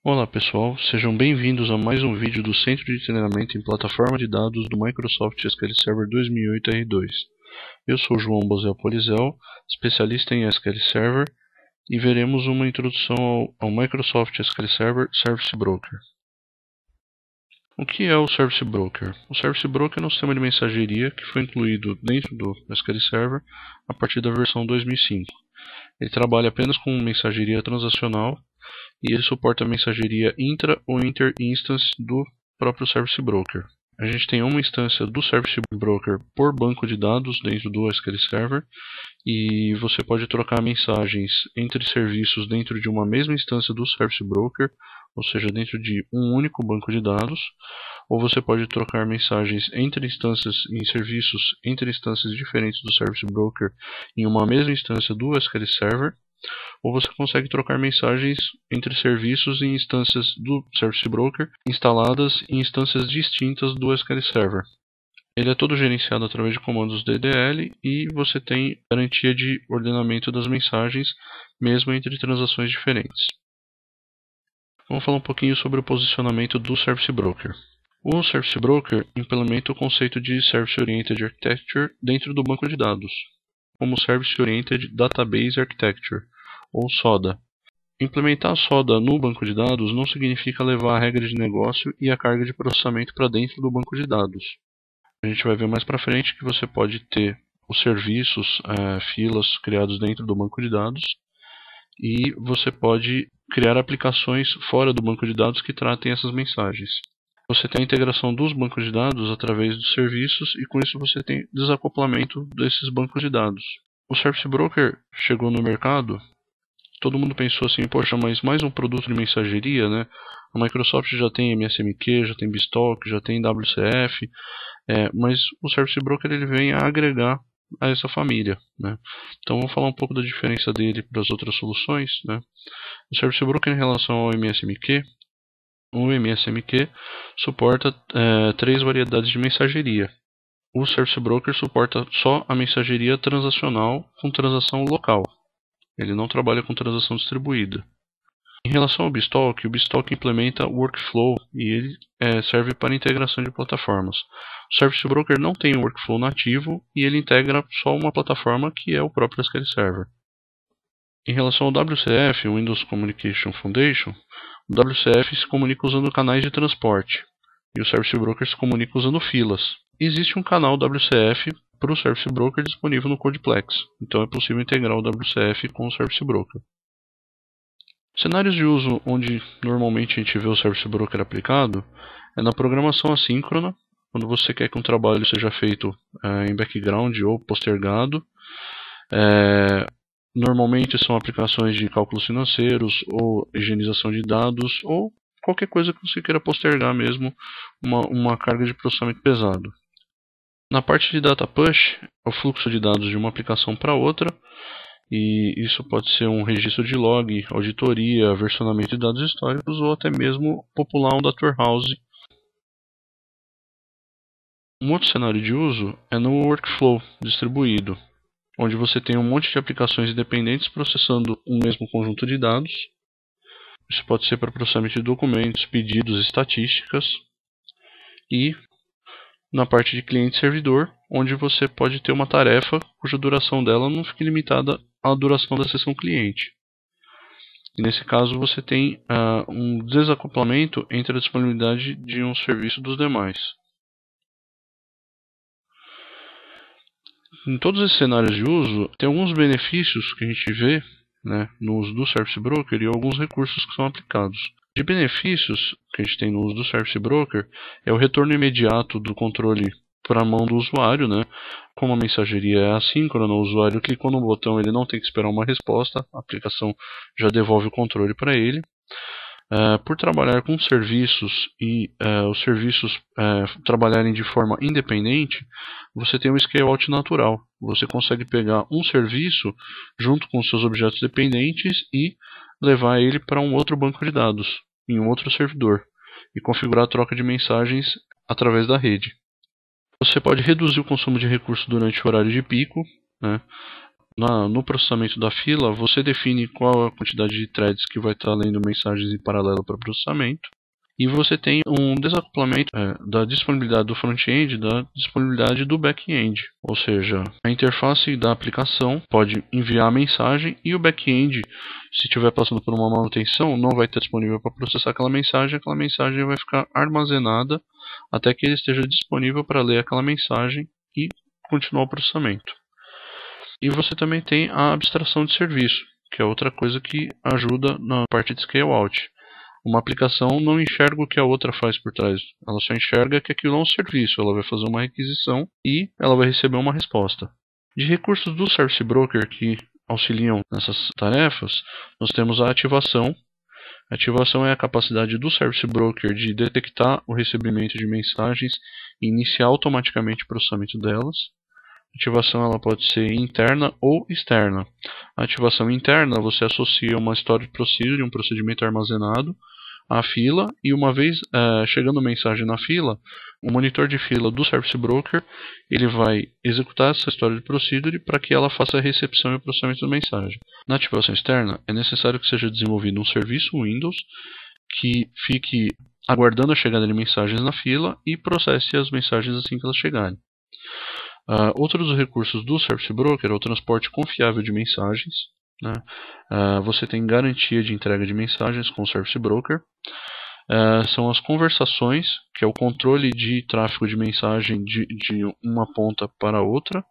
Olá pessoal, sejam bem-vindos a mais um vídeo do Centro de Treinamento em Plataforma de Dados do Microsoft SQL Server 2008 R2. Eu sou João Bozel Polizel, especialista em SQL Server, e veremos uma introdução ao Microsoft SQL Server Service Broker. O que é o Service Broker? O Service Broker é um sistema de mensageria que foi incluído dentro do SQL Server a partir da versão 2005. Ele trabalha apenas com mensageria transacional e ele suporta a mensageria intra ou inter-instance do próprio Service Broker. A gente tem uma instância do Service Broker por banco de dados dentro do SQL Server e você pode trocar mensagens entre serviços dentro de uma mesma instância do Service Broker, ou seja, dentro de um único banco de dados, ou você pode trocar mensagens entre instâncias em serviços entre instâncias diferentes do Service Broker em uma mesma instância do SQL Server, ou você consegue trocar mensagens entre serviços em instâncias do Service Broker instaladas em instâncias distintas do SQL Server. Ele é todo gerenciado através de comandos DDL e você tem garantia de ordenamento das mensagens mesmo entre transações diferentes. Vamos falar um pouquinho sobre o posicionamento do Service Broker. O Service Broker implementa o conceito de Service Oriented Architecture dentro do banco de dados, como Service Oriented Database Architecture, ou SODA. Implementar a SODA no banco de dados não significa levar a regra de negócio e a carga de processamento para dentro do banco de dados. A gente vai ver mais para frente que você pode ter os serviços, filas criados dentro do banco de dados, e você pode criar aplicações fora do banco de dados que tratem essas mensagens. Você tem a integração dos bancos de dados através dos serviços e com isso você tem desacoplamento desses bancos de dados. O Service Broker chegou no mercado, todo mundo pensou assim, poxa, mas mais um produto de mensageria, né? A Microsoft já tem MSMQ, já tem BStalk, já tem WCF, mas o Service Broker ele vem a agregar a essa família, né? Então vou falar um pouco da diferença dele para as outras soluções, né? O Service Broker em relação ao MSMQ, o MSMQ suporta 3 variedades de mensageria. O Service Broker suporta só a mensageria transacional com transação local. Ele não trabalha com transação distribuída. Em relação ao BStalk, o BStalk implementa workflow e ele serve para integração de plataformas. O Service Broker não tem um workflow nativo e ele integra só uma plataforma que é o próprio SQL Server. Em relação ao WCF, o Windows Communication Foundation, o WCF se comunica usando canais de transporte e o Service Broker se comunica usando filas. Existe um canal WCF para o Service Broker disponível no Codeplex, então é possível integrar o WCF com o Service Broker. Cenários de uso onde normalmente a gente vê o Service Broker aplicado é na programação assíncrona, quando você quer que um trabalho seja feito em background ou postergado. Normalmente são aplicações de cálculos financeiros ou higienização de dados ou qualquer coisa que você queira postergar mesmo, uma carga de processamento pesado. Na parte de Data Push, é o fluxo de dados de uma aplicação para outra, e isso pode ser um registro de log, auditoria, versionamento de dados históricos ou até mesmo popular um data warehouse. Um outro cenário de uso é no workflow distribuído, onde você tem um monte de aplicações independentes processando um mesmo conjunto de dados. Isso pode ser para processamento de documentos, pedidos, estatísticas. E na parte de cliente-servidor, onde você pode ter uma tarefa cuja duração dela não fique limitada à duração da sessão cliente. E nesse caso você tem um desacoplamento entre a disponibilidade de um serviço dos demais. Em todos esses cenários de uso, tem alguns benefícios que a gente vê, né, no uso do Service Broker e alguns recursos que são aplicados. De benefícios que a gente tem no uso do Service Broker é o retorno imediato do controle para a mão do usuário, né? Como a mensageria é assíncrona, o usuário clicou no botão, ele não tem que esperar uma resposta, a aplicação já devolve o controle para ele. Por trabalhar com serviços e os serviços trabalharem de forma independente, você tem um scale-out natural. Você consegue pegar um serviço junto com seus objetos dependentes e levar ele para um outro banco de dados, em um outro servidor, e configurar a troca de mensagens através da rede. Você pode reduzir o consumo de recursos durante o horário de pico, né? No processamento da fila, você define qual a quantidade de threads que vai estar lendo mensagens em paralelo para processamento. E você tem um desacoplamento da disponibilidade do front-end da disponibilidade do back-end. Ou seja, a interface da aplicação pode enviar a mensagem e o back-end, se estiver passando por uma manutenção, não vai estar disponível para processar aquela mensagem vai ficar armazenada até que ele esteja disponível para ler aquela mensagem e continuar o processamento. E você também tem a abstração de serviço, que é outra coisa que ajuda na parte de scale-out. Uma aplicação não enxerga o que a outra faz por trás. Ela só enxerga que aquilo é um serviço. Ela vai fazer uma requisição e ela vai receber uma resposta. De recursos do Service Broker que auxiliam nessas tarefas, nós temos a ativação. A ativação é a capacidade do Service Broker de detectar o recebimento de mensagens e iniciar automaticamente o processamento delas. A ativação ela pode ser interna ou externa. A ativação interna você associa uma storage procedure, um procedimento armazenado, à fila, e uma vez chegando mensagem na fila, o monitor de fila do Service Broker ele vai executar essa storage procedure para que ela faça a recepção e o processamento da mensagem. Na ativação externa, é necessário que seja desenvolvido um serviço Windows que fique aguardando a chegada de mensagens na fila e processe as mensagens assim que elas chegarem. Outros recursos do Service Broker é o transporte confiável de mensagens. Você tem garantia de entrega de mensagens com o Service Broker. São as conversações, que é o controle de tráfego de mensagem de uma ponta para outra.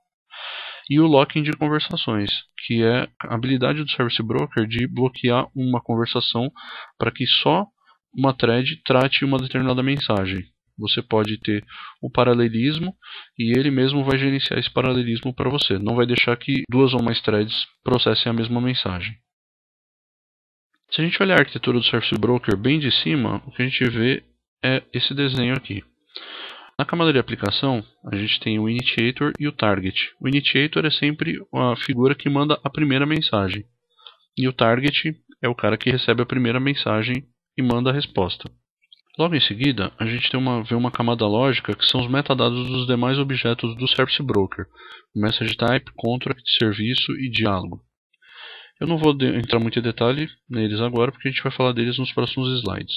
E o locking de conversações, que é a habilidade do Service Broker de bloquear uma conversação para que só uma thread trate uma determinada mensagem. Você pode ter o paralelismo e ele mesmo vai gerenciar esse paralelismo para você. Não vai deixar que duas ou mais threads processem a mesma mensagem. Se a gente olhar a arquitetura do Service Broker bem de cima, o que a gente vê é esse desenho aqui. Na camada de aplicação, a gente tem o Initiator e o Target. O Initiator é sempre a figura que manda a primeira mensagem. E o Target é o cara que recebe a primeira mensagem e manda a resposta. Logo em seguida, a gente vê uma camada lógica que são os metadados dos demais objetos do Service Broker. Message Type, Contract, Serviço e Diálogo. Eu não vou entrar muito em detalhe neles agora, porque a gente vai falar deles nos próximos slides.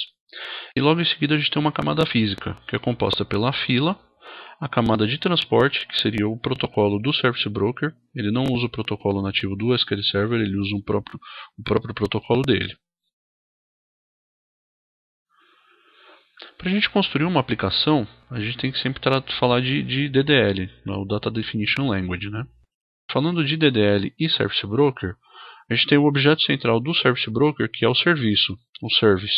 E logo em seguida a gente tem uma camada física, que é composta pela fila, a camada de transporte, que seria o protocolo do Service Broker. Ele não usa o protocolo nativo do SQL Server, ele usa o próprio protocolo dele. Para a gente construir uma aplicação, a gente tem que sempre falar de DDL, o Data Definition Language. Falando de DDL e Service Broker, a gente tem o objeto central do Service Broker, que é o serviço, o service.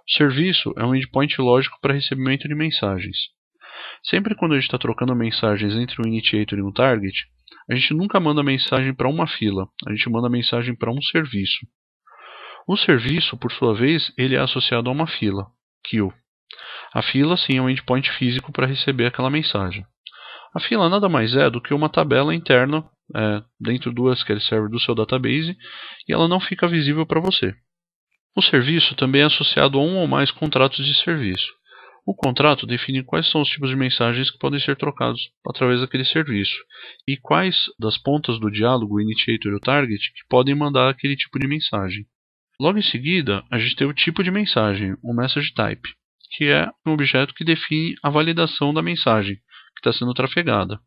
O serviço é um endpoint lógico para recebimento de mensagens. Sempre quando a gente está trocando mensagens entre um initiator e um target, a gente nunca manda mensagem para uma fila, a gente manda mensagem para um serviço. O serviço, por sua vez, ele é associado a uma fila, queue. A fila, sim, é um endpoint físico para receber aquela mensagem. A fila nada mais é do que uma tabela interna dentro do SQL Server do seu database e ela não fica visível para você. O serviço também é associado a um ou mais contratos de serviço. O contrato define quais são os tipos de mensagens que podem ser trocados através daquele serviço e quais das pontas do diálogo, o initiator e o target, que podem mandar aquele tipo de mensagem. Logo em seguida, a gente tem o tipo de mensagem, o message type, que é um objeto que define a validação da mensagem que está sendo trafegada.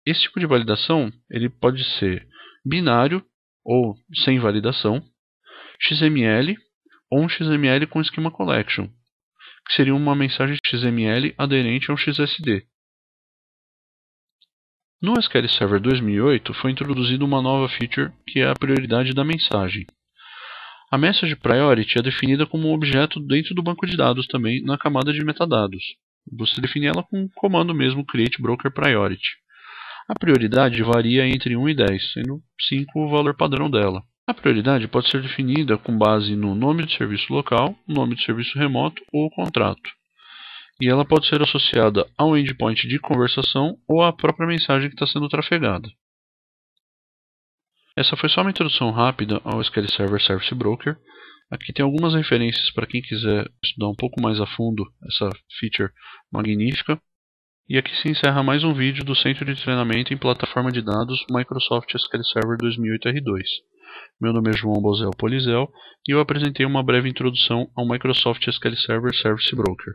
Esse tipo de validação ele pode ser binário ou sem validação, XML ou um XML com schema collection, que seria uma mensagem XML aderente a um XSD. No SQL Server 2008 foi introduzida uma nova feature que é a prioridade da mensagem. A Message Priority é definida como um objeto dentro do banco de dados também na camada de metadados. Você define ela com o comando mesmo create broker priority. A prioridade varia entre 1 e 10, sendo 5 o valor padrão dela. A prioridade pode ser definida com base no nome de serviço local, nome de serviço remoto ou contrato. E ela pode ser associada a um endpoint de conversação ou à própria mensagem que está sendo trafegada. Essa foi só uma introdução rápida ao SQL Server Service Broker. Aqui tem algumas referências para quem quiser estudar um pouco mais a fundo essa feature magnífica. E aqui se encerra mais um vídeo do Centro de Treinamento em Plataforma de Dados Microsoft SQL Server 2008 R2. Meu nome é João Bosel Polizel e eu apresentei uma breve introdução ao Microsoft SQL Server Service Broker.